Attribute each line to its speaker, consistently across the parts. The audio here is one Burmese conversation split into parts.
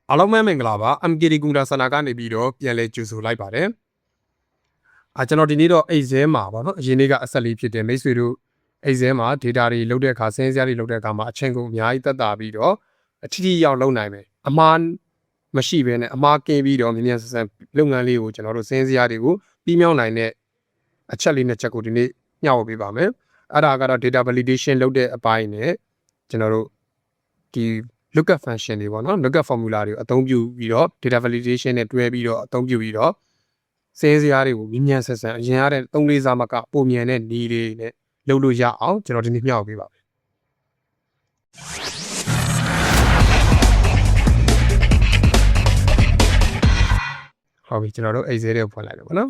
Speaker 1: အားလုံးပဲမင်္ဂလာပါ MKD ကွန်ပျူတာစင်တာကနေပြီးတော့ပြန်လဲကြိုဆိုလိုက်ပါတယ်ကျွန်တော်ဒီနေ့တော့အိတ်ဇဲမှာပေါ့နော်အရင်နေ့ကအဆက်လေးဖြစ်တယ်မိတ်ဆွေတို့အိတ်ဇဲမှာ data တွေလုတ်တဲ့အခါစင်းစရာတွေလုတ်တဲ့အခါမှာအချိန်ကုန်အများကြီးတက်တာပြီးတော့အထီးထီးရောက်လုံနိုင်မယ်အမှားမရှိဘဲနဲ့အမှားကင်းပြီးတော့မြင်မြန်ဆန်ဆန်လုပ်ငန်းလေးကိုကျွန်တော်တို့စင်းစရာတွေကိုပြီးမြောက်နိုင်တဲ့အချက်လေးနှစ်ချက်ကိုဒီနေ့ညှောက်ပေးပါမယ်အဲ့ဒါကတော့ data validation လုပ်တဲ့အပိုင်းနဲ့ကျွန်တော်တို့ဒီ lookup function တွေပေါ့နော် lookup formula တွေကိုအသုံးပြုပြီးတော့ data validation နဲ့တွဲပြီးတော့အသုံးပြုပြီးတော့စင်းစရာတွေကိုမြင်မြန်ဆန်ဆန်အရင်ရတဲ့3-4စားမကပုံမြန်တဲ့နည်းလေးနဲ့လုပ်လို့ရအောင်ကျွန်တော်ဒီနေ့မျှောက်ပေးပါမယ်ဟုတ်ပြီကျွန်တော်တို့အိတ်ဇဲတွေကိုဖွင့်လိုက်တယ်ပေါ့နော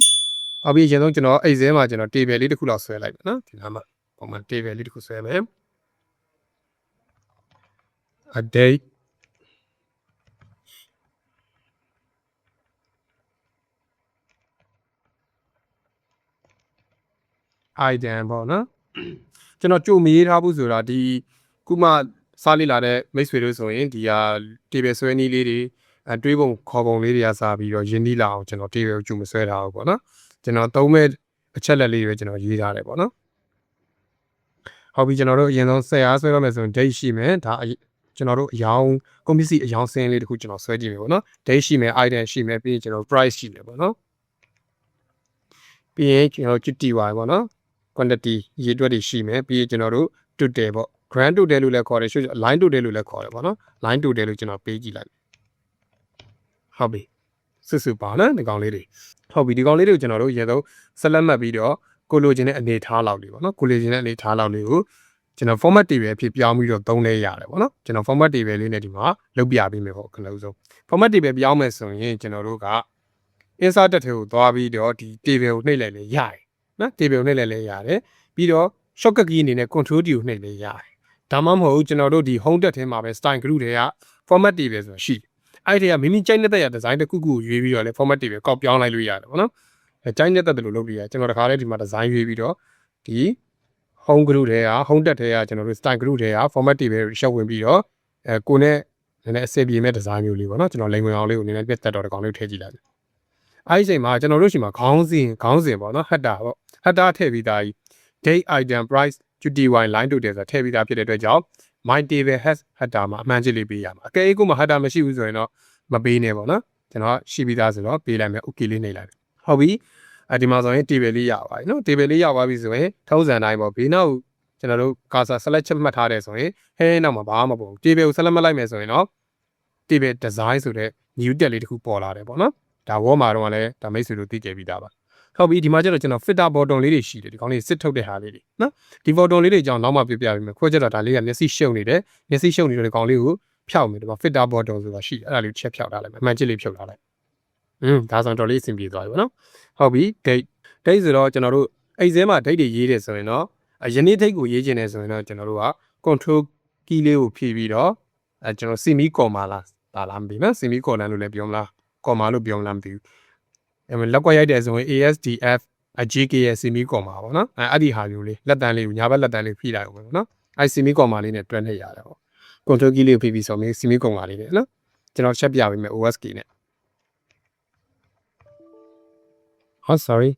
Speaker 1: ်ဟုတ်ပြီအရင်ဆုံးကျွန်တော်အိတ်ဇဲမှာကျွန်တော် table လေးတစ်ခုလောက်ဆွဲလိုက်မယ်နော်ဒီနားမှာပုံမှန် table လေးတစ်ခုဆွဲမယ် a date item ပေါ့နော်ကျွန်တော်ကြိုမရေးထားဘူးဆိုတာဒီခုမှစားလေ့လာတဲ့မိတ်ဆွေတို့ဆိုရင်ဒီဟာ table ဆွဲနည်းလေးတွေတွေးပုံခေါ်ပုံလေးတွေကစားပြီးတော့ရင်းနှီးလာအောင်ကျွန်တော် table ကိုကြိုမဆွဲထားဘူးပေါ့နော်ကျွန်တော်သုံးမဲ့အချက်လက်လေးတွေကျွန်တော်ရေးထားတယ်ပေါ့နော်ဟုတ်ပြီကျွန်တော်တို့အရင်ဆုံးဆက်အားဆွဲရမယ်ဆိုရင် date ရှိမယ်ဒါကျွန်တော်တို့အယောင်ကုန်ပစ္စည်းအယောင်စင်းလေးတခုကျွန်တော်ဆွဲကြည့်မယ်ပေါ့နော် date ရှိမယ် item ရှိမယ်ပြီးရင်ကျွန်တော် price ရှိမယ်ပေါ့နော်ပြီးရင်ကျွန်တော် quantity ပေါ့နော် quantity ရေတွက်တွေရှိမယ်ပြီးရင်ကျွန်တော်တို့ total ပေါ့ grand total လို့လည်းခေါ်တယ် line total လို့လည်းခေါ်တယ်ပေါ့နော် line total လို့ကျွန်တော်ပေးကြည့်လိုက်ဟုတ်ပြီစုပါနော်ဒီကောင်လေးတွေဟုတ်ပြီဒီကောင်လေးတွေကိုကျွန်တော်တို့ရေတော့ဆက်လက်မှတ်ပြီးတော့ကိုလိုချင်တဲ့အနေထားလောက်လေးပေါ့နော်ကိုလိုချင်တဲ့အနေထားလောက်လေးကိုကျွန်တော် format table အဖြစ်ပြောင်းပြီးတော့သုံးလဲရတယ်ပေါ့နော်ကျွန်တော် format table လေးနဲ့ဒီမှာလုပ်ပြပေးမယ်ပေါ့ခဏဦးဆုံး format table ပြောင်းမယ်ဆိုရင်ကျွန်တော်တို့က insert တက်ထဲကိုသွားပြီးတော့ဒီ table ကိုနှိပ်လိုက်လေရတယ်နော် table ကိုနှိပ်လိုက်လေရတယ်ပြီးတော့ shortcut key အနေနဲ့ control D ကိုနှိပ်လေရတယ်ဒါမှမဟုတ်ကျွန်တော်တို့ဒီ home တက်ထဲမှာပဲ style group တွေက format table ဆိုတာရှိအဲ့ဒီကမိမိကြိုက်နေတဲ့ design တစ်ခုခုကိုရွေးပြီးတော့လေ format table ကောက်ပြောင်းလိုက်လို့ရတယ်ပေါ့နော်ကြိုက်နေတဲ့လို့လုပ်လို့ရတယ်ကျွန်တော်တခါတည်းဒီမှာ design ရွေးပြီးတော့ဒီ home group တွေက home တက်ထဲကကျွန်တော်တို့ style group တွေက format table ရှောက်ဝင်ပြီးတော့ကိုနဲ့နည်းနည်းအဆင်ပြေမဲ့ design မျိုးလေးပေါ့နော်ကျွန်တော်လိမ်ဝင်အောင်လေးကိုနည်းနည်းပြတ်တက်တော့တကောင်လေးထည့်ကြည့်လိုက်အဲ့ဒီအချိန်မှာကျွန်တော်တို့ရှိမှာခေါင်းစဉ်ပေါ့နော် header ပေါ့ header ထည့်ပြီးသားကြီး date item price qty line total ဆိုတာထည့်ပြီးသားဖြစ်တဲ့အတွက်ကြောင့် my table has header မှာအမှန်ချစ်လေးပေးရမှာအကယ်၍ကိုမှ header မရှိဘူးဆိုရင်တော့မပေးနဲ့ပေါ့နော်ကျွန်တော်ရှိပြီးသားဆိုတော့ပေးလိုက်မယ် okay လေးနှိပ်လိုက်ဟုတ်ပြီဒီမှာဆိုရင် table လေးရပါပြီနော် table လေးရပါပြီဆိုရင်ထုံးစံတိုင်းပေါ့ဘေးနောက်ကျွန်တော်တို့ cursor select ချက်မှတ်ထားတယ်ဆိုရင်ဟဲနောက်မှာဘာမှမပေါ်ဘူး table ကို select မှတ်လိုက်မယ်ဆိုရင်တော့ table design ဆိုတဲ့ new tab လေးတစ်ခုပေါ်လာတယ်ပေါ့နော်ဒါ wall မှာတော့လည်းဒါမိတ်ဆွေတို့သိကြပြီးသားပါဟုတ်ပြီဒီမှာကျတော့ကျွန်တော် filter button လေးတွေရှိတယ်ဒီကောင်လေးစစ်ထုတ်တဲ့ဟာလေးတွေနော်ဒီ button လေးတွေအကြောင်းနောက်မှပြပြပေးမယ်ခွဲချက်တော့ဒါလေးကမျက်စိရှုပ်နေတယ်မျက်စိရှုပ်နေတဲ့ကောင်လေးကိုဖြောက်မယ်ဒီမှာ filter button ဆိုတာရှိအဲ့ဒါလေးချက်ဖြောက်ထားလိုက်မယ်အမှန်ချစ်လေးဖြုတ်ထားလိုက်ဒါဆိုတော့လေးအဆင်ပြေသွားပြီပေါ့နော်ဟုတ်ပြီ date ဆိုတော့ကျွန်တော်တို့အိတ်စဲမှာ date တွေရေးတယ်ဆိုရင်တော့ယနေ့ date ကိုရေးချင်တယ်ဆိုရင်တော့ကျွန်တော်တို့က control key လေးကိုဖြည့်ပြီးတော့ကျွန်တော် semi comma လားမသိနော် semi colon လို့လည်းပြောမလား comma လို့ပြောမလားမသိဘူးလက်ကွက်ရိုက်တယ်ဆိုရင် ASDF GK ရဲ့ semi comma ပေါ့နော်အဲ့ဒီဟာမျိုးလေးလက်တန်းလေးကိုညာဘက်လက်တန်းလေးဖိလိုက်အောင်ပေါ့နော်အဲ့ semi comma လေးနဲ့တွဲနေရတယ်ပေါ့ control key လေးကိုဖိပြီးဆိုရင် semi comma လေးနဲ့နော်ကျွန်တော်ချက်ပြပေးမယ် OS key နဲ့sorry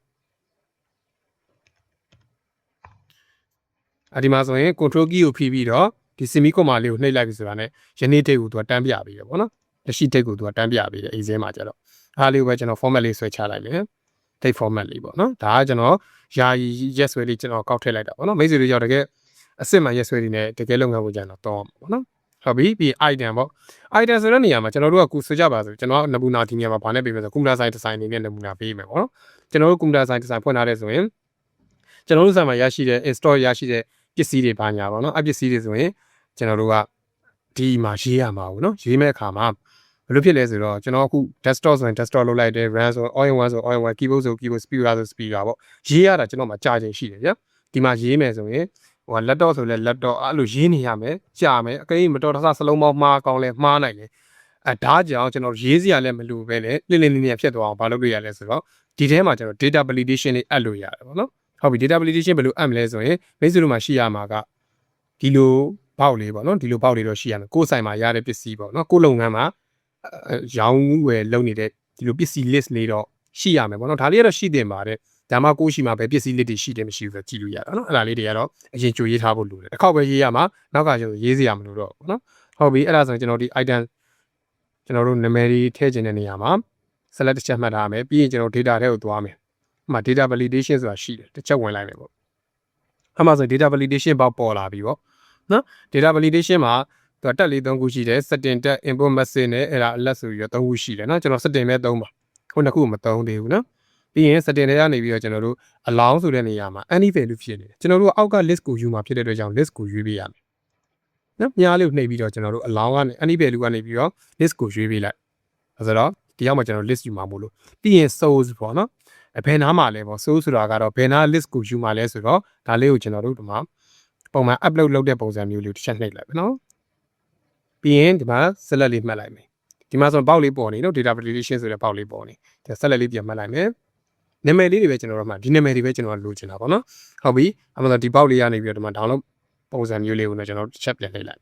Speaker 1: အဲ့ဒီမှာဆိုရင် control key ကိုဖိပြီးတော့ဒီ semi comma လေးကိုနှိပ်လိုက်ပြီဆိုတာနဲ့ယနေ့ date ကိုသူကတန်းပြပေးတယ်ပေါ့နော်လက်ရှိ date ကိုသူကတန်းပြပေးတယ်အိတ်စဲမှာကျတော့အားလေးကိုပဲကျွန်တော် format လေးဆွဲချလိုက်မယ် date format လေးပေါ့နော်ဒါကကျွန်တော်ယာယီရက်ဆွဲလေးကျွန်တော်ကောက်ထည့်လိုက်တာပေါ့နော်မိတ်ဆွေတို့ရောက်တကယ်အစ်စ်မှရက်ဆွဲလေးနဲ့တကယ်လုပ်ငန်းကိုကျွန်တော်တောင်းအောင်ပေါ့နော်ဟုတ်ပြီပြီး item ပေါ့ item ဆိုတဲ့နေရာမှာကျွန်တော်တို့ကခုဆိုကြပါစို့ကျွန်တော်နမူနာဒီနေရာမှာဗာနဲ့ပေးမယ်ဆို computer science design အနေနဲ့နမူနာပေးမယ်ပေါ့နော်ကျွန်တော်တို့ computer science design ဖွင့်ထားတဲ့ဆိုရင်ကျွန်တော်တို့ဆိုင်မှာရရှိတဲ့ install ရရှိတဲ့ပစ္စည်းတွေဘာညာပေါ့နော်အပစ္စည်းတွေဆိုရင်ကျွန်တော်တို့ကဒီမှာရေးရမှာပေါ့နော်ရေးမဲ့အခါမှာဘယ်လိုဖြစ်လဲဆိုတော့ကျွန်တော်အခု desktop ဆိုရင် desktop လုပ်လိုက်တယ် RAM ဆို all-in-one ဆို all-in-one keyboard ဆို keyboard speaker ဆို speaker ပေါ့ရေးရတာကျွန်တော်မှာကြာချိန်ရှိတယ်ဗျဒီမှာရေးမယ်ဆိုရင်ဟို laptop ဆိုလဲ laptop အဲ့လိုရေးနေရမယ်ကြာမယ်အကယ်၍မတော်တဆစလုံးပေါင်းမှားကောင်းလဲမှားနိုင်တယ်ဒါကြောင့်ကျွန်တော်ရေးစရာလည်းမလိုပဲနဲ့လင်းလင်းနေဖြစ်သွားအောင်မလုပ်လို့ရလဲဆိုတော့ဒီထဲမှာကျွန်တော် data validation လေးအပ်လို့ရတယ်ပေါ့နော်ဟုတ်ပြီ data validation ဘယ်လိုအပ်မလဲဆိုရင်မိတ်ဆွေတို့မှာရှိရမှာကဒီလိုဘောက်လေးပေါ့နော်ဒီလိုဘောက်လေးတော့ရှိရမယ်ကိုယ်ဆိုင်မှာရတဲ့ပစ္စည်းပေါ့နော်ကိုယ်လုပ်ငန်းမှာ ရောင်းဝယ်လုပ်နေတဲ့ဒီလိုပစ္စည်း list လေးတော့ရှိရမယ်ပေါ့နော်ဒါလေးကတော့ရှိတင်ပါတယ်ဒါမှကိုရှိမှာပဲပစ္စည်း list တွေရှိတယ်မရှိဘူးဆိုကြည့်လို့ရတာနော်အဲ့ဒါလေးတွေကတော့အရင်ကြိုရေးထားဖို့လိုတယ်တစ်ခေါက်ပဲရေးရမှာနောက်ကကျတော့ရေးစရာမလိုတော့ဘူးနော်ဟုတ်ပြီအဲ့ဒါဆိုရင်ကျွန်တော်ဒီ item ကျွန်တော်တို့နာမည်တွေထည့်ခြင်းတဲ့နေရာမှာ select တစ်ချက်မှတ်ထားမယ်ပြီးရင်ကျွန်တော် data ထဲကိုသွားမယ်ဥပမာ data validation ဆိုတာရှိတယ်တစ်ချက်ဝင်လိုက်မယ်ပေါ့အဲ့မှာဆို data validation ပေါက်ပေါ်လာပြီပေါ့နော် data validation မှာသူတက်လေး3ခုရှိတယ် setting တက် input message နဲ့အဲ့ဒါ alert ဆိုပြီးတော့3ခုရှိတယ်နော်ကျွန်တော် setting ပဲ3ပါခုနှစ်ခုမ3သေးဘူးနော်ပြီးရင် setting တွေကနေပြီးတော့ကျွန်တော်တို့ allow ဆိုတဲ့နေရာမှာ any value ဖြစ်နေတယ်ကျွန်တော်တို့အောက်က list ကိုယူမှာဖြစ်တဲ့အတွက်ကြောင့် list ကိုရွေးပေးရမယ်နော်မြားလေးကိုနှိပ်ပြီးတော့ကျွန်တော်တို့ allow ကနေ any value ကနေပြီးတော့ list ကိုရွေးပေးလိုက်ဆိုတော့ဒီရောက်မှာကျွန်တော် list ယူမှာမို့လို့ပြီးရင် source ပေါ့နော်ဘယ်နားမှာလဲပေါ့ source ဆိုတာကတော့ဘယ်နား list ကိုယူမှာလဲဆိုတော့ဒါလေးကိုကျွန်တော်တို့ဒီမှာပုံမှန် upload လုပ်တဲ့ပုံစံမျိုးလေးတစ်ချက်နှိပ်လိုက်ပဲနော်ပြီးရင်ဒီမှာ select လေးမှတ်လိုက်မယ်ဒီမှာဆိုပေါက်လေးပေါ်နေနော် data validation ဆိုတဲ့ပေါက်လေးပေါ်နေဒါ select လေးပြန်မှတ်လိုက်မယ်နာမည်လေးတွေပဲကျွန်တော်တို့မှဒီနာမည်တွေပဲကျွန်တော်လိုချင်တာပေါ့နော်ဟုတ်ပြီအဲ့မှာဒီပေါက်လေးကနေပြီးတော့ဒီမှာ download ပုံစံမျိုးလေးကိုလည်းကျွန်တော်တစ်ချက်ပြန်နှိပ်လိုက်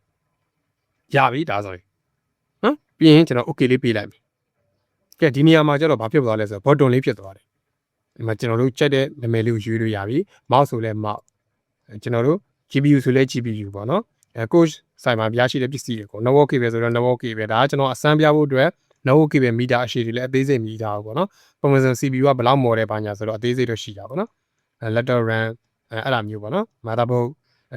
Speaker 1: ရပြီဒါဆိုရင်နော်ပြီးရင်ကျွန်တော် okay လေးပေးလိုက်ပြီကဲဒီနေရာမှာကျတော့ဘာဖြစ်သွားလဲဆိုတော့ button လေးဖြစ်သွားတယ်ဒီမှာကျွန်တော်တို့ချက်တဲ့နာမည်လေးကိုရွေးလို့ရပြီ mouse ဆိုလဲ mouse ကျွန်တော်တို့ GPU ဆိုလဲ GPU ပေါ့နော်coach ဆိုင်မှာပြရှိတဲ့ပစ္စည်းတွေကို network cable ဆိုတော့ network cable ဒါကကျွန်တော်အစမ်းပြဖို့အတွက် network cable မီတာအရှည်တွေလည်းအသေးစိတ်မီတာပေါ့နော်ပုံမှန် CPU ကဘယ်လောက်မော်တယ်ဘာညာဆိုတော့အသေးစိတ်တော့ရှိတာပေါ့နော်laptop RAM အဲ့ဒါမျိုးပေါ့နော် motherboard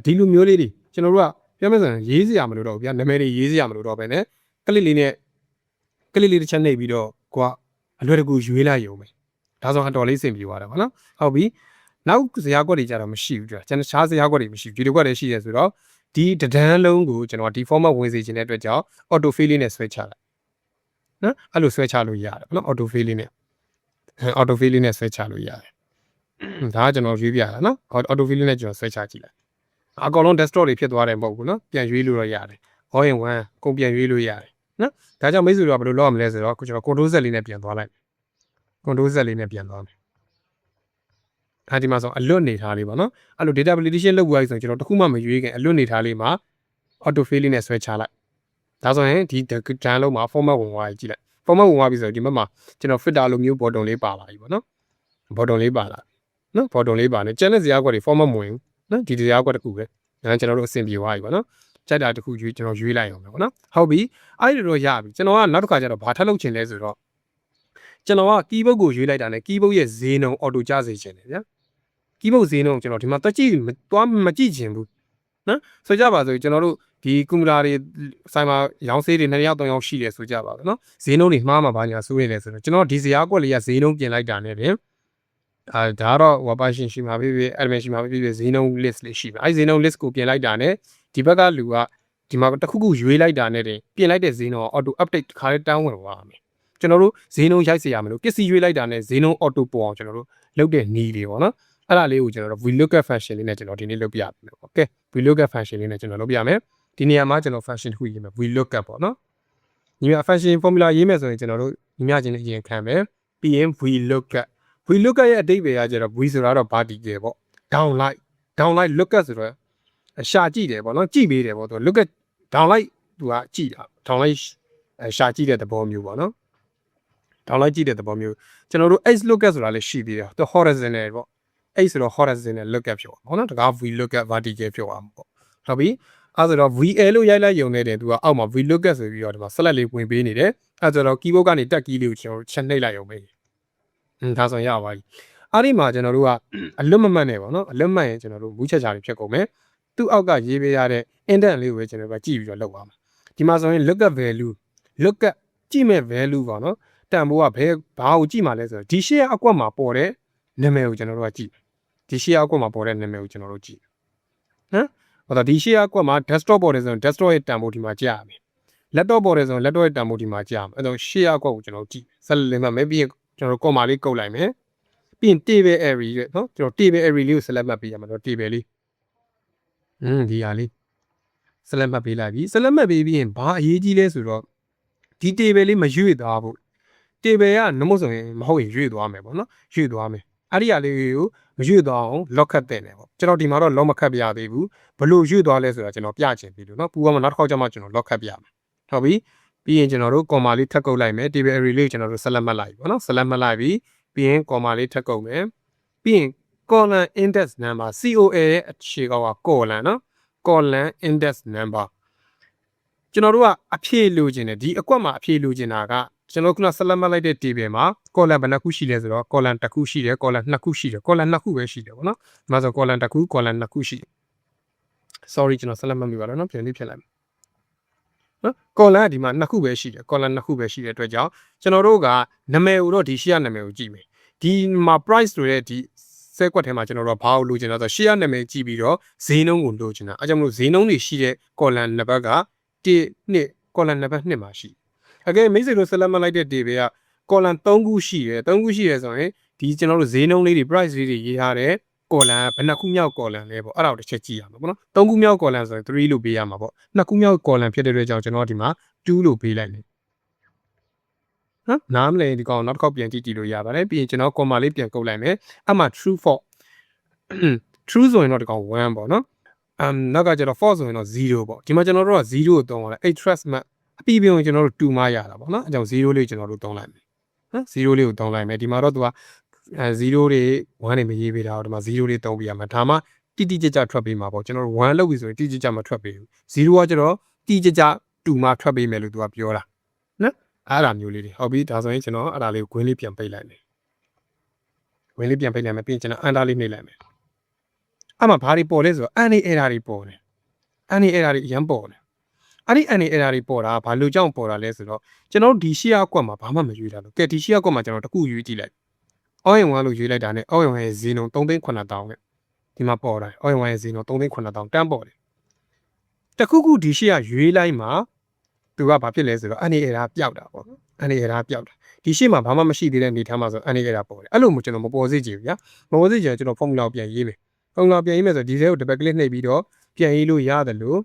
Speaker 1: ဒီလိုမျိုးလေးတွေကျွန်တော်တို့ကပြောမယ်ဆိုရင်ရေးစရာမလိုတော့ဘူးဗျာနာမည်တွေရေးစရာမလိုတော့ဘဲနဲ့ကလစ်လေးတစ်ချက်နှိပ်ပြီးတော့ကိုကအလွယ်တကူရွေးလိုက်ရုံပဲဒါဆိုအတော်လေးစင်ပြေသွားတယ်ပေါ့နော်ဟုတ်ပြီနောက်ဇာတ်ကွက်တွေကြတော့မရှိဘူးကြာကျွန်တော်ခြားဇာတ်ကွက်တွေမရှိဘူးဗီဒီယိုကွက်တွေရှိတယ်ဆိုတော့ဒီတဒန်းလုံးကိုကျွန်တော်ဒီ format ဝင်စေချင်တဲ့အတွက်ကြောင့် auto fill လေးနဲ့ဆွဲချလိုက်နော်အဲ့လိုဆွဲချလို့ရတယ်ပေါ့နော် auto fill လေးနဲ့ဆွဲချလို့ရတယ်ဒါကကျွန်တော်ရွေးပြတာနော် auto fill လေးနဲ့ကျွန်တော်ဆွဲချကြည့်လိုက်အကောင်လုံး desktop တွေဖြစ်သွားတယ်မဟုတ်ဘူးနော်ပြန်ရွေးလို့တော့ရတယ် all in one ကုန်ပြန်ရွေးလို့ရတယ်နော်ဒါကြောင့်မိတ်ဆွေတို့ကဘယ်လိုလုပ်ရမလဲဆိုတော့ကျွန်တော် control Z လေးနဲ့ပြန်သွားလိုက် control Z လေးနဲ့ပြန်သွားမယ်အဲဒီမှာဆိုအလွတ်နေထားလေးပေါ့နော်အဲ့လို data validation လုပ်ပြီးဆိုရင်ကျွန်တော်တခုမှမရွေးခင်အလွတ်နေထားလေးမှာ auto fill လေးနဲ့ဆွဲချလိုက်ဒါဆိုရင်ဒီတန်းလုံးမှာ format ဝင်သွားကြည့်လိုက် format ဝင်သွားပြီဆိုတော့ဒီဘက်မှာကျွန်တော် filter လိုမျိုး button လေးပါလာပြီပေါ့နော် button လေးပါလာနော် button လေးပါနေ channel ဇာတ်ကွက်တွေ format မဝင်ဘူးနော်ဒီဇာတ်ကွက်တစ်ခုပဲဒါကျွန်တော်တို့အဆင်ပြေသွားပြီပေါ့နော်ကြိုက်တာတစ်ခုရွေးကျွန်တော်ရွေးလိုက်အောင်ပဲပေါ့နော်ဟုတ်ပြီအဲ့ဒီတော့ရပြီကျွန်တော်ကနောက်တစ်ခါကျတော့ဘာထပ်လုပ်ချင်လဲဆိုတော့ကျွန်တော်က keyboard ကိုရွေးလိုက်တာနဲ့ keyboard ရဲ့ဈေးနှုန်း auto ကျစေချင်တယ်ဗျာ keyboard ဈေးနှုန်းကျွန်တော်ဒီမှာတက်ကြည့်သွားမကြည့်ချင်ဘူးနော်ဆိုကြပါစို့ကျွန်တော်တို့ဒီကွန်ပျူတာတွေဆိုင်မှာရောင်းဆေးတွေ2ယောက်3ယောက်ရှိတယ်ဆိုကြပါတော့နော်ဈေးနှုန်းတွေမှားမှာဘာညာစိုးနေလဲဆိုတော့ကျွန်တော်ဒီဇာတ်ကွက်လေးကဈေးနှုန်းပြင်လိုက်တာနဲ့ပြင်ဒါတော့ website ရှိမှာဖြစ်ဖြစ် admin ရှိမှာဖြစ်ဖြစ်ဈေးနှုန်း list လေးရှိမှာအဲဒီဈေးနှုန်း list ကိုပြင်လိုက်တာနဲ့ဒီဘက်ကလူကဒီမှာတစ်ခုခုရွေးလိုက်တာနဲ့တင်ပြင်လိုက်တဲ့ဈေးနှုန်း auto update တစ်ခါလေးတောင်းဝင်သွားမယ်ကျွန်တော်တို့ဈေးနှုန်းရိုက်စေရမလို့ပစ္စည်းရွေးလိုက်တာနဲ့ဈေးနှုန်း auto ပေါ်အောင်ကျွန်တော်တို့လုပ်တဲ့နည်းလေးပေါ့နော်အဲ့ဒါလေးကိုကျွန်တော်တို့ VLOOKUP function လေးနဲ့ကျွန်တော်ဒီနေ့လုပ်ပြမယ်ပေါ့ okay VLOOKUP function လေးနဲ့ကျွန်တော်လုပ်ပြမယ်ဒီနေရာမှာကျွန်တော် function တစ်ခုရေးမယ် VLOOKUP ပေါ့နော်ညီမ function formula ရေးမယ်ဆိုရင်ကျွန်တော်တို့ညီမချင်းလေးအရင်ခံမယ်ပြီးရင် VLOOKUP ရဲ့အဓိပ္ပာယ်ကကျတော့ V ဆိုတာတော့ vertical ပေါ့ downlight lookup ဆိုတော့ရှာကြည့်တယ်ပေါ့နော်ကြည့်ပေးတယ်ပေါ့သူ lookup downlight သူကကြည့်တာ downlight ရှာကြည့်တဲ့သဘောမျိုးပေါ့နော် downlight ကြည့်တဲ့သဘောမျိုးကျွန်တော်တို့ X lookup ဆိုတာလည်းရှိသေးတယ်သူ horizontal ပေါ့ X ဆိုတော့ horizontal lookup ဖြစ်သွားပေါ့နော်တကား V lookup vertical ဖြစ်သွားမှာပေါ့ဟုတ်ပြီအဲ့ဆိုတော့ VL လို့ရိုက်လိုက်ရုံနဲ့တည်းသူကအောက်မှာ V lookup ဆိုပြီးတော့ဒီမှာ select လေးဝင်ပေးနေတယ်အဲ့ဆိုတော့ keyboard ကနေတက် key လေးကိုကျွန်တော်ချက်နှိပ်လိုက်ရုံပဲဒါဆိုရင်ရပါပြီအဲ့ဒီမှာကျွန်တော်တို့ကအလွတ်မမှတ်နဲ့ပေါ့နော်အလွတ်မှတ်ရင်ကျွန်တော်တို့မူးချက်ချာတွေဖြစ်ကုန်မယ်သူ့အောက်ကရေးပေးရတဲ့ indent လေးကိုပဲကျွန်တော်တို့ကြည့်ပြီးတော့လုပ်ပါမယ်ဒီမှာဆိုရင် lookup value lookup ကြည့်မဲ့ value ပေါ့နော်တန်ဖိုးကဘာကိုကြည့်မှလဲဆိုတော့ဒီရှေ့အကွက်မှာပေါ်တဲ့နာမည်ကိုကျွန်တော်တို့ကကြည့်ဒီရှေ့အကွက်မှာပေါ်တဲ့နာမည်ကိုကျွန်တော်တို့ကြည့်နော်ဟောတော့ဒီရှေ့အကွက်မှာ desktop ပေါ်တယ်ဆိုရင် desktop ရဲ့တန်ဖိုးဒီမှာကြာရမယ် laptop ပေါ်တယ်ဆိုရင် laptop ရဲ့တန်ဖိုးဒီမှာကြာရမယ်အဲ့တော့ရှေ့အကွက်ကိုကျွန်တော်ကြည့်ဆက်လက်မှတ်မယ်ပြီးရင်ကျွန်တော်တို့ comma လေးကုတ်လိုက်မယ်ပြီးရင် table array ရဲ့နော်ကျွန်တော် table array လေးကို select မှတ်ပေးရမှာတော့ table လေးဒီဟာလေး select မှတ်ပေးလိုက်ပြီ select မှတ်ပေးပြီးရင်ဘာအရေးကြီးလဲဆိုတော့ဒီ table လေးမရွေ့သွားဘူး table ကနမို့ဆိုရင်မဟုတ်ရင်ရွေ့သွားမယ်ပေါ့နော်ရွေ့သွားမယ်အဲ့ဒီဟာလေးကိုမရွေ့သွားအောင် lock ခတ်တဲ့နေပေါ့ကျွန်တော်ဒီမှာတော့ lock မခတ်ပြရသေးဘူးဘလို့ရွေ့သွားလဲဆိုတာကျွန်တော်ပြချင်ပြီလို့နော်ပူကမှနောက်တစ်ခေါက်ကျမှကျွန်တော် lock ခတ်ပြမယ်ဟုတ်ပြီပြ ပြီးရင်ကျွန်တော်တို့ comma လေးထပ်ကုတ်လိုက်မယ် table array လေးကျွန်တော်တို့ select မှတ်လိုက်ပေါ့နော် select မှတ်လိုက်ပြီးရင် comma လေးထပ်ကုတ်မယ်ပြီးရင် column index number COL ရဲ့အခြေကောက်က column နော် column index number ကျွန်တော်တို့ကအဖြည့်လိုချင်တယ်ဒီအကွက်မှာအဖြည့်လိုချင်တာကကျွန်တော်ခုန select မှတ်လိုက်တဲ့ table မှာ column ဘယ်နှခုရှိလဲဆိုတော့ column တစ်ခုရှိတယ် column နှစ်ခုရှိတယ် column နှစ်ခုပဲရှိတယ်ပေါ့နော်ဒီမှာဆို column တစ်ခု column နှစ်ခုရှိတယ် sorry ကျွန်တော် select မှတ်မိပါတော့နော်ပြန်လေးဖြတ်လိုက်နော် column ကဒီမှာနှစ်ခုပဲရှိတယ် column နှစ်ခုပဲရှိတဲ့အတွက်ကြောင့်ကျွန်တော်တို့ကနာမည်ကိုတော့ဒီ share နာမည်ကိုကြည့်မယ်ဒီမှာ price ဆိုတဲ့ဒီစက်ကွက်ထဲမှာကျွန်တော်တို့ဘာကိုလိုချင်တာဆို share နာမည်ကြည့်ပြီးတော့ဈေးနှုန်းကိုလိုချင်တာအဲကြောင့်မလို့ဈေးနှုန်းတွေရှိတဲ့ column နံပါတ်က1 2 column နံပါတ်2မှာရှိအကဲမိတ်ဆွေတို့ select မှတ်လိုက်တဲ့ table က column 3ခုရှိတယ်3ခုရှိတယ်ဆိုရင်ဒီကျွန်တော်တို့ဈေးနှုန်းလေးတွေ price လေးတွေရေးထားတဲ့ column ဘယ်နှခုမြောက် column လဲပေါ့အဲ့ဒါကိုတစ်ချက်ကြည့်ရမှာပေါ့နော်3ခုမြောက် column ဆိုရင်3လို့ပေးရမှာပေါ့2ခုမြောက် column ဖြစ်တဲ့အတွက်ကြောင့်ကျွန်တော်ဒီမှာ2လို့ပေးလိုက်တယ်နားမလည်ဒီကောင်နောက်တစ်ခေါက်ပြန်ကြည့်လို့ရပါတယ်ပြီးရင်ကျွန်တော် comma လေးပြန်ကုတ်လိုက်မယ်အမှ true false true ဆိုရင်တော့ဒီကောင်1ပေါ့နော်နောက်ကကျတော့ false ဆိုရင်တော့0ပေါ့ဒီမှာကျွန်တော်တို့က0ကိုသုံးရလဲ8 trace map အပြီးပြင်ကျွန်တော်တို့2မှရတာပေါ့နော်အဲကြောင့်0လေးကျွန်တော်တို့သုံးလိုက်မယ်နော်0လေးကိုသုံးလိုက်မယ်ဒီမှာတော့သူက0တွေ1တွေမရေးပေးတာတော့ဒီမှာ0လေးသုံးပြရမှာဒါမှတိတိကျကျထွက်ပေးမှာပေါ့ကျွန်တော်တို့1လောက်ပြီဆိုရင်တိတိကျကျမထွက်ပေးဘူး0ကကျတော့တိတိကျကျ2မှထွက်ပေးမယ်လို့သူကပြောတာနော်အဲ့ဒါမျိုးလေးတွေဟုတ်ပြီဒါဆိုရင်ကျွန်တော်အဲ့ဒါလေးကို green လေးပြန်ပိတ်လိုက်မယ် green လေးပြန်ပိတ်လိုက်မယ်ပြီးရင်ကျွန်တော် under လေးနှိပ်လိုက်မယ်အဲ့မှာဘာတွေပေါ်လဲဆိုတော့ any error တွေပေါ်တယ် any error တွေအရင်ပေါ်တယ်အဲ့ဒီ any error တွေပေါ်တာဘာလို့ကြောင့်ပေါ်တာလဲဆိုတော့ကျွန်တော်တို့ဒီ share ကွက်မှာဘာမှမရွေးတာလို့ကဲဒီ share ကွက်မှာကျွန်တော်တခုရွေးကြည့်လိုက် all in one လို့ရွေးလိုက်တာနဲ့ all in one ရဲ့ဈေးနှုန်း3,900,000နဲ့ဒီမှာပေါ်တာ all in one ရဲ့ဈေးနှုန်း3,900,000တန်းပေါ်တယ်တခုခုဒီ share ရွေးလိုက်မှာသူကဘာဖြစ်လဲဆိုတော့ any error ပျောက်တာပေါ့နော် any error ပျောက်တာဒီ share မှာဘာမှမရှိသေးတဲ့အနေထားမှာဆို any error ပေါ်တယ်အဲ့လိုမျိုးကျွန်တော်မပေါ်စေချင်ဘူးဗျာမပေါ်စေချင်ကျွန်တော် formula ကိုပြန်ရေးမယ် formula ပြန်ရေးမယ်ဆိုဒီထဲကို double click နှိပ်ပြီးတော့ပြန်ရေးလို့ရတယ်လို့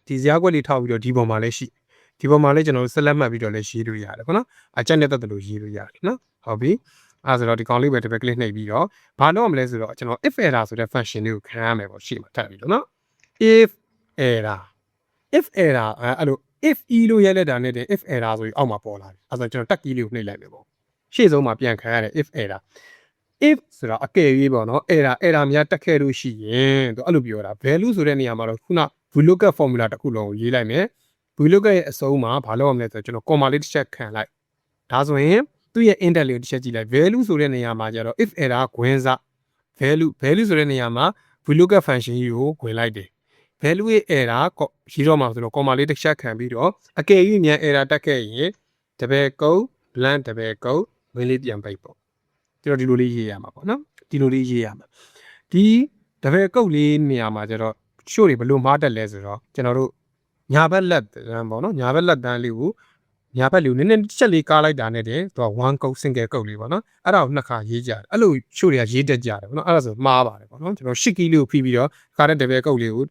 Speaker 1: ဒီဇာတ်ကွက်လေးထောက်ပြီးတော့ဒီပေါ်မှာလည်းရှိဒီပေါ်မှာလည်းကျွန်တော်တို့ select မှတ်ပြီးတော့လည်းရေးလို့ရတယ်ပေါ့နော်အချက်နဲ့တက်တယ်လို့ရေးလို့ရတယ်နော်ဟုတ်ပြီအဲ့ဆိုတော့ဒီကောင်လေးပဲ double click နှိပ်ပြီးတော့ဘာလုပ်ရမလဲဆိုတော့ကျွန်တော် if error ဆိုတဲ့ function လေးကိုခံရမယ်ပေါ့ရှေ့မှာထပ်ပြီးတော့နော် if error အဲ့လို if e လို့ရိုက်လိုက်တာနဲ့ if error ဆိုပြီးအောက်မှာပေါ်လာတယ်အဲ့ဆိုကျွန်တော်တက် key လေးကိုနှိပ်လိုက်မယ်ပေါ့ရှေ့ဆုံးမှာပြန်ခံရတယ် if error if ဆိုတာအကယ်၍ပေါ့နော် error များတက်ခဲ့လို့ရှိရင်သူအဲ့လိုပြောတာ value ဆိုတဲ့နေရာမှာတော့ခုန VLOOKUP formula တစ်ခုလုံးကိုရေးလိုက်မယ် VLOOKUP ရဲ့အစုံမှာဘာလုပ်ရမလဲဆိုတော့ကျွန်တော် comma လေးတစ်ချက်ခံလိုက်ဒါဆိုရင်သူ့ရဲ့ index လေးကိုတစ်ချက်ကြည့်လိုက် value ဆိုတဲ့နေရာမှာကျတော့ if error ခွင်းစ value ဆိုတဲ့နေရာမှာ VLOOKUP function ကြီးကိုခွင်လိုက်တယ် value ရဲ့ error ရေးတော့မှာဆိုတော့ comma လေးတစ်ချက်ခံပြီးတော့အကယ်၍မြန် error တက်ခဲ့ရင် double quote blank double quote ဝင်လေးပြန်ပိတ်ပေါ့ကျွန်တော်ဒီလိုလေးရေးရမှာပေါ့နော်ဒီလိုလေးရေးရမှာဒီ double quote လေးနေရာမှာကျတော့ရှို့တွေဘယ်လိုမှားတက်လဲဆိုတော့ကျွန်တော်တို့ညာဘက်လက်တန်းပေါ့နော်ညာဘက်လက်တန်းလေးကိုညာဘက်လေးကိုနည်းနည်းချက်လေးကားလိုက်တာနဲ့တည်းသူက one quote single quote လေးပေါ့နော်အဲ့ဒါကိုနှစ်ခါရေးကြတယ်အဲ့လိုရှို့တွေကရေးတက်ကြတယ်ပေါ့နော်အဲ့ဒါဆိုမှားပါတယ်ပေါ့နော်ကျွန်တော် shit key လေးကိုဖိပြီးတော့ခါတဲ့ double quote လေးကို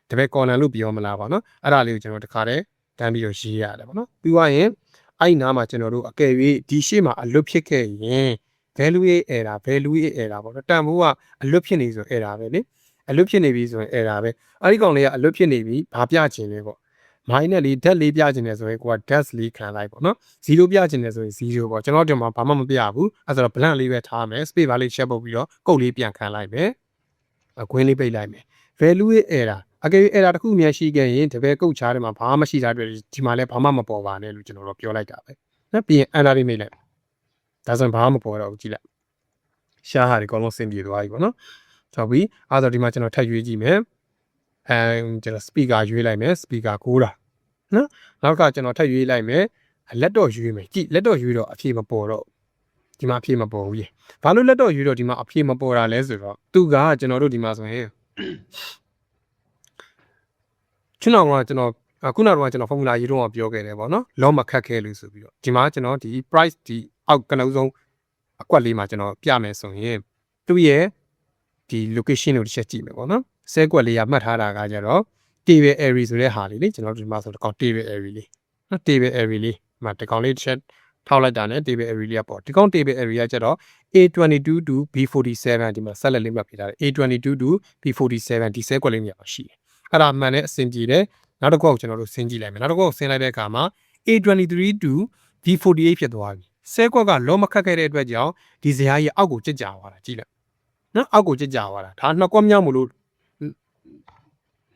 Speaker 1: double column လို့ပြောမလားပေါ့နော်အဲ့ဒါလေးကိုကျွန်တော်တခါတည်းတန်းပြီးတော့ရေးရတယ်ပေါ့နော်ပြီးသွားရင်အဲ့နားမှာကျွန်တော်တို့အကယ်၍ဒီရှေ့မှာအလွတ်ဖြစ်ခဲ့ရင် value error ပေါ့နော်တန်ဖိုးကအလွတ်ဖြစ်နေဆို error ပဲလေအလွတ်ဖြစ်နေပြီဆိုရင် error ပဲအဲ့ဒီကောင်လေးကအလွတ်ဖြစ်နေပြီဘာပြချင်လဲပေါ့ minus လေး dat လေးပြချင်တယ်ဆိုရင်ကိုက dat လေးခံလိုက်ပေါ့နော်0ပြချင်တယ်ဆိုရင်0ပေါ့ကျွန်တော်တို့မှာဘာမှမပြဘူးအဲ့ဆိုတော့ blank လေးပဲထားမယ် space bar လေးချက်ပုတ်ပြီးတော့ကုတ်လေးပြန်ခံလိုက်မယ်အခွင်းလေးပိတ်လိုက်မယ် value error အကယ်၍ error တစ်ခုမြန်ရှိခဲ့ရင်တပည့်ကုတ်ချားထဲမှာဘာမှမရှိတာတွေ့ဒီမှာလည်းဘာမှမပေါ်ပါနဲ့လို့ကျွန်တော်တို့ပြောလိုက်တာပဲနော်ပြီးရင် enter လေးနှိပ်လိုက်ဒါဆိုရင်ဘာမှမပေါ်တော့ဘူးကြည့်လိုက်ရှားဟာဒီအကုန်လုံးဆင်ပြေသွားပြီပေါ့နော်ဟုတ်ပြီအဲ့တော့ဒီမှာကျွန်တော်ထပ်ရွေးကြည့်မယ်ကျွန်တော် speaker ရွေးလိုက်မယ် speaker 9တာနော်နောက်ကကျွန်တော်ထပ်ရွေးလိုက်မယ်လက်တော့ရွေးမယ်ကြည့်လက်တော့ရွေးတော့အဖြေမပေါ်တော့ဒီမှာအဖြေမပေါ်ဘူးရေဘာလို့လက်တော့ရွေးတော့ဒီမှာအဖြေမပေါ်တာလဲဆိုတော့သူကကျွန်တော်တို့ဒီမှာဆိုရင်ကျွန်တော်ကကျွန်တော်ခုနကတော့ကျွန်တော် formula ရေးတော့ပြောခဲ့တယ်ပေါ့နော်လောမခက်ခဲလို့ဆိုပြီးတော့ဒီမှာကျွန်တော်ဒီ price ဒီအောက်ကနောက်ဆုံးအကွက်လေးမှာကျွန်တော်ပြမယ်ဆိုရင်သူ့ရဲ့ဒီ location ကိုတစ်ချက်ကြည့်မယ်ပေါ့နော်ဆဲကွက်လေးကမှတ်ထားတာကကြတော့ table array ဆိုတဲ့ဟာလေးလေကျွန်တော်ဒီမှာဆိုတကောင် table array လေးနော် table array လေးမှာတကောင်လေးတစ်ချက်ထောက်လိုက်တာနဲ့ table array လေးကပေါ့ဒီကောင် table array ကကြတော့ A22 to B47 ဒီမှာဆက်လက်လေးမှတ်ပြထားတယ် A22 to B47 ဒီဆဲကွက်လေးနေရာမှာရှိတယ်အဲ့ဒါမှန်တဲ့အဆင်ပြေတယ်နောက်တစ်ခုကိုကျွန်တော်တို့ဆင်းကြည့်လိုက်မယ်နောက်တစ်ခုကိုဆင်းလိုက်တဲ့အခါမှာ A23 to V48 ဖြစ်သွားပြီဆဲကွက်ကလောမခတ်ခဲ့တဲ့အတွက်ကြောင့်ဒီဇရာကြီးအောက်ကိုကြစ်ကြသွားတာကြည့်လိုက်နော်အောက်ကိုကြစ်ကြသွားတာဒါနှစ်ကွက်မြောက်မလို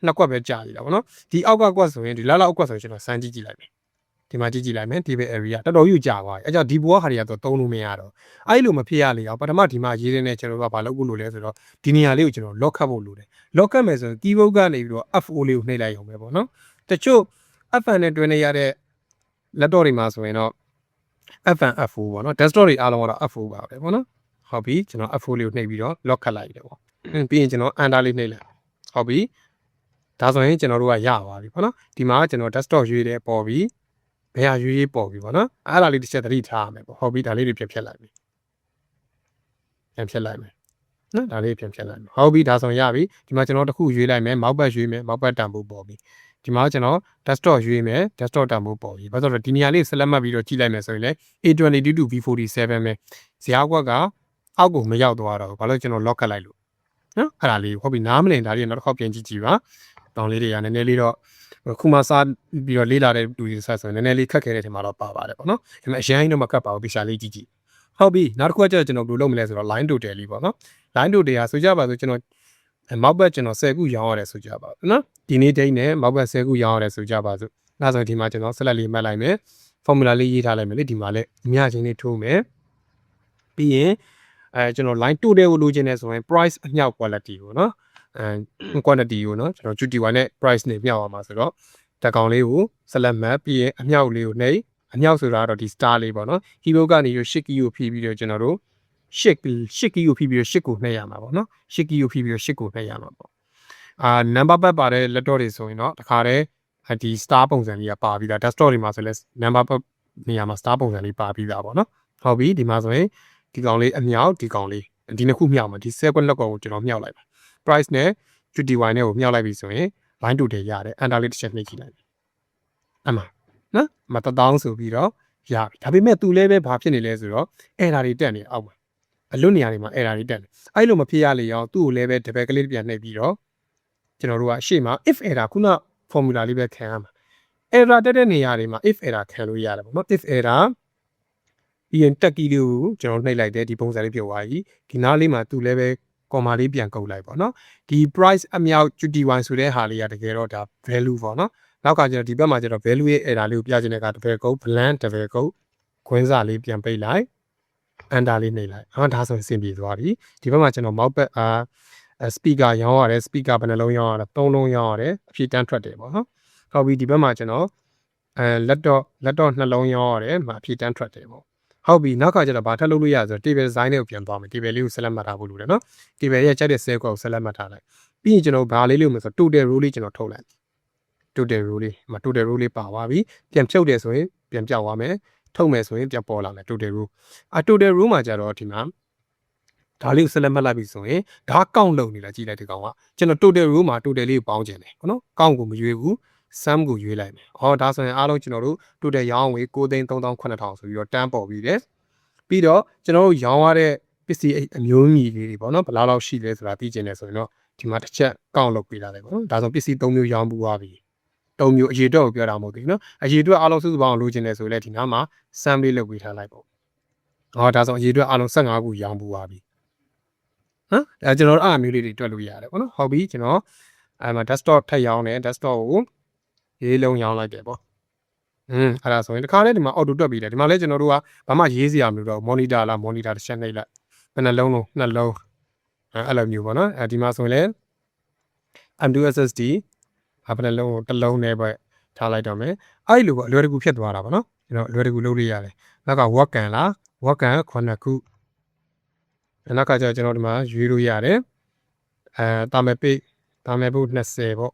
Speaker 1: ့နှစ်ကွက်ပဲကြာသေးတာဗောနော်ဒီအောက်ကကွက်ဆိုရင်ဒီလောက်အကွက်ဆိုရင်ကျွန်တော်စမ်းကြည့်လိုက်မယ်ဒီမှာကြည့်လိုက်မယ်ဒီဘက် area တော်တော်ကြီးကြာသွားပြီအဲကြောင့်ဒီဘောဟာတွေကတော့သုံးလို့မရတော့အဲ့လိုမဖြစ်ရလေအောင်ပထမဒီမှာရေးတဲ့ကျွန်တော်တို့ကဘာလုပ်ဖို့လိုလဲဆိုတော့ဒီနေရာလေးကိုကျွန်တော် lock ခတ်ဖို့လိုတယ် lock ခတ်မယ်ဆိုရင် keyboard ကနေပြီးတော့ F4 လေးကိုနှိပ်လိုက်ရုံပဲပေါ့နော်တချို့ F1 နဲ့တွဲနေရတဲ့ laptop တွေမှာဆိုရင်တော့ F1 F4 ပေါ့နော် desktop တွေအားလုံးကတော့ F4 ပါပဲပေါ့နော်ဟုတ်ပြီကျွန်တော် F4 လေးကိုနှိပ်ပြီးတော့ lock ခတ်လိုက်တယ်ပေါ့ပြီးရင်ကျွန်တော် enter လေးနှိပ်လိုက်ဟုတ်ပြီဒါဆိုရင်ကျွန်တော်တို့ကရပါပြီပေါ့နော်ဒီမှာကျွန်တော် desktop ရွေးတယ်ပေါ်ပြီဘယ်ဟာရွေးပေါ်ပြီပေါ့နော်အဲ့ဒါလေးတစ်ချက်သတိထားရမယ်ပေါ့ဟုတ်ပြီဒါလေးတွေပြန်ဖြတ်လိုက်ပြီပြန်ဖြတ်လိုက်မယ်နော်ဒါလေးပြန်ဖြတ်လိုက်မယ်ဟုတ်ပြီဒါဆိုရင်ရပြီဒီမှာကျွန်တော်တစ်ခုရွေးလိုက်မယ်မောက်ဘက်ရွေးမယ်မောက်ဘက်တန်ဖို့ပေါ်ပြီဒီမှာကျွန်တော် desktop ရွေးမယ် desktop တန်ဖို့ပေါ်ပြီဘာလို့လဲဒီနေရာလေးဆက်လက်မှတ်ပြီးတော့ကြည့်လိုက်မယ်ဆိုရင်လေ A22 to V47 ပဲဇရာကွက်ကအောက်ကိုမရောက်သွားတော့ဘာလို့ကျွန်တော် lock ခတ်လိုက်လို့နော်အဲ့ဒါလေးဟုတ်ပြီနားမလည်ဒါလေးနောက်တစ်ခေါက်ပြန်ကြည့်ကြည့်ပါတောင်းလေးတွေကနည်းနည်းလေးတော့ခုမှစားပြီးတော့လေးလာတဲ့လူတွေဆက်ဆိုရင်နည်းနည်းလေးခက်ခဲတဲ့ထင်မှာတော့ပါပါတယ်ပေါ့နော်ဒါပေမဲ့အရင်တော့မကတ်ပါဘူးပြရှာလေးကြည့်ကြည့်ဟုတ်ပြီနောက်တစ်ခုကကျွန်တော်ဘယ်လိုလုပ်မလဲဆိုတော့ line total လေးပေါ့နော် line total ကဆိုကြပါဆိုကျွန်တော်မောက်ဘက်ကျွန်တော်10ခုရောင်းရတယ်ဆိုကြပါဘူးနော်ဒီနေ့ဒိတ်နဲ့မောက်ဘက်10ခုရောင်းရတယ်ဆိုကြပါစို့ဒါဆိုဒီမှာကျွန်တော် select လေးမှတ်လိုက်မယ် formula လေးရေးထားလိုက်မယ်လေဒီမှာလည်းအများချင်းလေးထိုးမယ်ပြီးရင်ကျွန်တော် line total ကိုလိုချင်တယ်ဆိုရင် price အမြောက် quality ကိုနော်quantity ကိုနော်ကျွန်တော် GT1 နဲ့ price နဲ့မြောက်အောင်ပါဆိုတော့တက်ကောင်လေးကို select မှတ်ပြီးရင်အမြောက်လေးကိုနှိပ်အမြောက်ဆိုတာတော့ဒီ star လေးပေါ့နော် keyboard ကနေရ8 key ကိုဖြည့်ပြီးတော့ကျွန်တော်တို့8 key ကိုဖြည့်ပြီးတော့8ကိုနှိပ်ရမှာပေါ့နော်8 key ကိုဖြည့်ပြီးတော့8ကိုနှိပ်ရမှာပေါ့number pad ပါတဲ့ laptop တွေဆိုရင်တော့တခါတည်းဒီ star ပုံစံလေးကပါပြီးသား desktop တွေမှာဆိုလဲ number pad နေရာမှာ star ပုံစံလေးပါပြီးသားပေါ့နော်ဟုတ်ပြီဒီမှာဆိုရင်ဒီကောင်လေးအမြောက်ဒီကောင်လေးဒီနှစ်ခုမြောက်မှာဒီ 7 လောက်ကိုကျွန်တော်မြောက်လိုက်ပါ price နဲ့ GT1 နဲ့ကိုမြောက်လိုက်ပြီဆိုရင် line total ရတယ် enter လေးတစ်ချက်နှိပ်ကြည့်လိုက်အမှနော်မတတောင်းဆိုပြီးတော့ရပြီဒါပေမဲ့သူလည်းပဲဘာဖြစ်နေလဲဆိုတော့အဲ့ဒါတွေတက်နေအောက်မှာအလွတ်နေရာတွေမှာအဲ့ဒါတွေတက်နေအဲ့လိုမဖြစ်ရလေအောင်သူ့ကိုလည်းပဲတပည့်ကလေးပြန်နှိပ်ပြီးတော့ကျွန်တော်တို့ကရှေ့မှာ if error ခုန formula လေးပဲခံရမှာ error တက်တဲ့နေရာတွေမှာ if error ခံလို့ရတယ်ပေါ့နော် if error ပြီးရင်တက်ကြီးလေးကိုကျွန်တော်နှိပ်လိုက်တယ်ဒီပုံစံလေးပြုတ်သွားပြီဒီနားလေးမှာသူလည်းပဲ comma လေးပြန်ကုတ်လိုက်ပေါ့နော်ဒီ price အမြောက် GT1 ဆိုတဲ့ဟာလေးကတကယ်တော့ဒါ value ပေါ့နော်နောက်ကကျတော့ဒီဘက်မှာကျတော့ value ရဲ့ error လေးကိုပြချင်တဲ့က double quote blank double quote ခွင်းစာလေးပြန်ပိတ်လိုက် enter လေးနှိပ်လိုက်ဒါဆိုရင်အဆင်ပြေသွားပြီဒီဘက်မှာကျွန်တော် mouse pad speaker ရောင်းရတယ် speaker ဘယ်နှလုံးရောင်းရလဲ3လုံးရောင်းရတယ်အဖြစ်တန်းထွက်တယ်ပေါ့နော်ဟုတ်ပြီဒီဘက်မှာကျွန်တော်laptop 2လုံးရောင်းရတယ်မှာအဖြစ်တန်းထွက်တယ်ပေါ့ဟုတ်ပြီနောက်ကကျတော့ဘာထပ်လုပ်လို့ရဆိုတော့ table design လေးကိုပြန်သွားမယ် table လေးကို select မှတ်ထားဖို့လိုတယ်နော် table ရဲ့ကြိုက်တဲ့ cell ကို select မှတ်ထားလိုက်ပြီးရင်ကျွန်တော်ဘာလေးလုပ်မလဲဆိုတော့ total row လေးကျွန်တော်ထုတ်လိုက် total row လေးမှာ total row လေးပါသွားပြီပြန်ဖြုတ်တယ်ဆိုရင်ပြန်ပြောက်သွားမယ်ထုတ်မယ်ဆိုရင်ပြန်ပေါ်လာမယ် total row total row မှာကျတော့ဒီမှာဒါလေးကို select မှတ်လိုက်ပြီဆိုရင်ဒါကောင့်လုံနေလားကြည့်လိုက်ဒီကောင်ကကျွန်တော် total row မှာ total လေးကိုပေါင်းချင်တယ်နော်ကောင့်ကိုမရွေးဘူး sum ကိုရွေးလိုက်မယ်ဒါဆိုရင်အားလုံးကျွန်တော်တို့ total ရောင်းဝေး9,38000ဆိုပြီးတော့တန်းပေါ်ပြီးတယ်ပြီးတော့ကျွန်တော်တို့ရောင်းရတဲ့ပစ္စည်းအမျိုးအမည်လေးတွေပေါ့နော်ဘယ်လောက်ရှိလဲဆိုတာသိချင်တယ်ဆိုရင်တော့ဒီမှာတစ်ချက်ကောင့်လုပ်ပေးထားတယ်ပေါ့နော်ဒါဆိုပစ္စည်း3မျိုးရောင်းပူသွားပြီ3မျိုးအရေအတွက်ကိုပြောတာမဟုတ်ဘူးနော်အရေအတွက်အားလုံးစုစုပေါင်းလိုချင်တယ်ဆိုလဲဒီနားမှာ sum လေးလုပ်ပေးထားလိုက်ပေါ့ဒါဆိုအရေအတွက်အားလုံး15ခုရောင်းပူသွားပြီနော်ကျွန်တော်တို့အားမျိုးလေးတွေတွက်လို့ရတယ်ပေါ့နော်ဟုတ်ပြီကျွန်တော်မှာ desktop ထပ်ရောင်းတယ် desktop ကိုရေးလုံးရောင်းလိုက်တယ်ပေါ့အဲ့ဒါဆိုရင်တခါလဲဒီမှာ auto တွက်ပြီးတယ်ဒီမှာလဲကျွန်တော်တို့ကဘာမှရေးစရာမလိုတော့ monitor လား monitor တစ်ချက်နှိပ်လိုက်ဘယ်နှလုံးလုံး2လုံးအဲ့လိုမျိုးပေါ့နော်ဒီမှာဆိုရင်လဲ M2 SSD ဘယ်နှလုံးကိုတစ်လုံးနဲ့ပဲထားလိုက်တော့မယ်အဲ့လိုပေါ့အလွယ်တကူဖြစ်သွားတာပေါ့နော်ကျွန်တော်အလွယ်တကူလုပ်လို့ရတယ်နောက်က webcam လား webcam 9ခုနောက်ကကျတော့ကျွန်တော်ဒီမှာရွေးလို့ရတယ်တာမယ်ပိတ်တာမယ်ဖို့20ပေါ့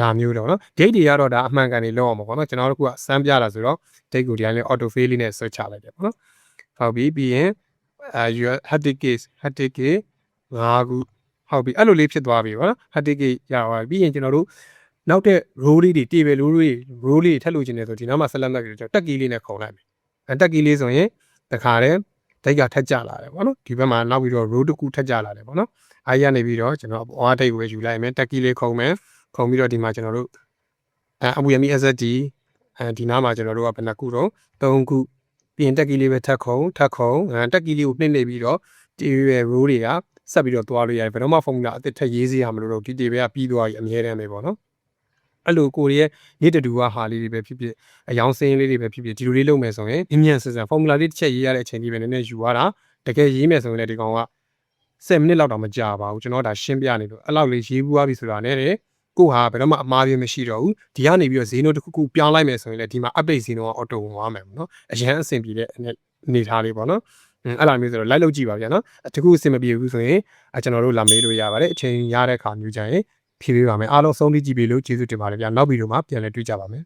Speaker 1: ဒါမျိုးတော့နော် date တွေကတော့ဒါအမှန်ကန်နေလောက်အောင်ပေါ့နော်ကျွန်တော်တို့ကစမ်းပြလာဆိုတော့ date ကိုဒီတိုင်းလေး auto fill လေးနဲ့ search ချလိုက်တယ်ပေါ့နော်ဟုတ်ပြီပြီးရင်hard disk case 5ခုဟုတ်ပြီအဲ့လိုလေးဖြစ်သွားပြီပေါ့နော် hard disk case ရသွားပြီပြီးရင်ကျွန်တော်တို့နောက်တဲ့ row လေးတွေ table row လေးထပ်လို့ချင်တယ်ဆိုဒီနောက်မှာ select လိုက်ပြီးတော့တက် key လေးနဲ့ခုံလိုက်မယ်တက် key လေးဆိုရင်တခါတည်း date ကထပ်ကျလာတယ်ပေါ့နော်ဒီဘက်မှာနောက်ပြီးတော့ row တစ်ခုထပ်ကျလာတယ်ပေါ့နော်အားရနေပြီးတော့ကျွန်တော်အဝါ date ကိုယူလိုက်မယ်တက် key လေးခုံမယ်ခုံပြီးတော့ဒီမှာကျွန်တော်တို့အပူရမီ SSD ဒီနားမှာကျွန်တော်တို့ကဘယ်နှခုတော့3ခုပြင်တက်ကီလေးပဲထပ်ခုံတက်ကီလေးကိုနှိမ့်နေပြီးတော့ဒီရဲ့ row တွေကဆက်ပြီးတော့သွားလို့ရတယ်ဘယ်တော့မှ formula အသစ်ထပ်ရေးစရာမလိုတော့ဒီ table ကပြီးသွားပြီအများတန်းပဲပေါ့နော်အဲ့လိုကိုရဲ့ရေးတူကဟာလေးတွေပဲဖြစ်ဖြစ်အယောင်စင်းလေးတွေပဲဖြစ်ဖြစ်ဒီလိုလေးလုပ်မယ်ဆိုရင်မြင်ဆန်ဆန် formula လေးတစ်ချက်ရေးရတဲ့အချိန်ကြီးပဲနည်းနည်းယူရတာတကယ်ရေးမယ်ဆိုရင်လည်းဒီကောင်က10မိနစ်လောက်တော့မကြာပါဘူးကျွန်တော်ဒါရှင်းပြနေလို့အဲ့လောက်လေးရေးဘူးသွားပြီဆိုတာနဲ့ကိုဟာဘယ်တော့မှအမှားပြမရှိတော့ဘူးဒီကနေပြီးတော့ဈေးနှုန်းတစ်ခုခုပြောင်းလိုက်မယ်ဆိုရင်လည်းဒီမှာ update ဈေးနှုန်းက auto ဝင်သွားမယ်ပေါ့နော်အရန်အဆင်ပြေတဲ့အနေထားလေးပေါ့နော်အဲ့လိုမျိုးဆိုတော့ like လုပ်ကြည့်ပါဗျာနော်တခုအဆင်မပြေဘူးဆိုရင်ကျွန်တော်တို့လာမေးလို့ရပါတယ်အချိန်ရတဲ့အခါမျိုးကြရင်ဖြည့်ပေးပါမယ်အားလုံးဆုံးဖြတ်ကြည့်ပြီလို့ကျေးဇူးတင်ပါတယ်ဗျာနောက်ဗီဒီယိုမှာပြန်လည်တွေ့ကြပါမယ်